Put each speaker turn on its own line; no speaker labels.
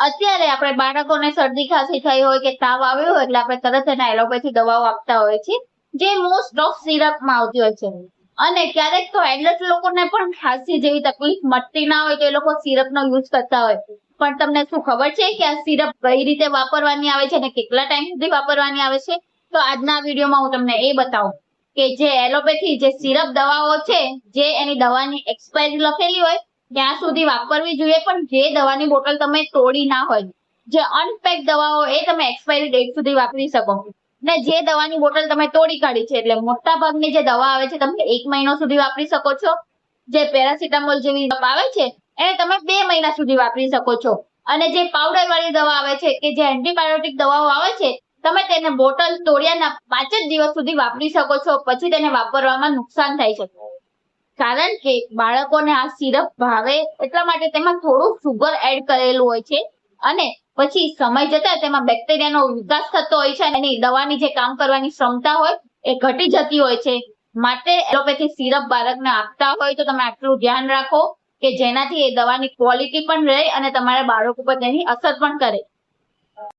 અત્યારે આપણે બાળકોને શરદી ખાંસી થઈ હોય કે તાવ આવ્યો હોય એટલે આપણે તરત એના એલોપેથી દવાઓ આપતા હોય છે, જે મોસ્ટ ઓફ સિરપમાં આવતી હોય છે. અને ક્યારેક તો એડલ્ટ લોકોને પણ ખાંસી જેવી તકલીફ મટતી ના હોય તો એ લોકો સિરપનો યુઝ કરતા હોય. પણ તમને શું ખબર છે કે આ સિરપ કઈ રીતે વાપરવાની આવે છે અને કેટલા ટાઈમ સુધી વાપરવાની આવે છે? તો આજના વિડીયોમાં હું તમને એ બતાવું કે જે એલોપેથી જે સિરપ દવાઓ છે, જે એની દવાની એક્સપાયરી લખેલી હોય ત્યાં સુધી વાપરવી જોઈએ, પણ જે દવાની બોટલ તમે તોડી ના હોય, જે અનપેક દવાઓ એ તમે એક્સપાયરી ડેટ સુધી વાપરી શકો. ને જે દવાની બોટલ તમે તોડી કાઢી છે એટલે મોટા ભાગની જે દવા આવે છે તમે 1 મહિનો સુધી વાપરી શકો છો. જે પેરાસિટામોલ જેવી આવે છે એને તમે 2 મહિના સુધી વાપરી શકો છો. અને જે પાવડર વાળી દવા આવે છે કે જે એન્ટીબાયોટિક દવાઓ આવે છે, તમે તેને બોટલ તોડ્યાના 5 જ દિવસ સુધી વાપરી શકો છો. પછી તેને વાપરવામાં નુકસાન થાય છે, કારણ કે બાળકોને આ સિરપ ભાવે એટલા માટે તેમાં થોડું સુગર એડ કરેલું હોય છે. અને પછી સમય જતા તેમાં બેક્ટેરિયાનો વિકાસ થતો હોય છે અને એની દવાની જે કામ કરવાની ક્ષમતા હોય એ ઘટી જતી હોય છે. માટે એલોપેથી સિરપ બાળકને આપતા હોય તો તમે આટલું ધ્યાન રાખો કે જેનાથી એ દવાની ક્વોલિટી પણ રહે અને તમારા બાળક ઉપર તેની અસર પણ કરે.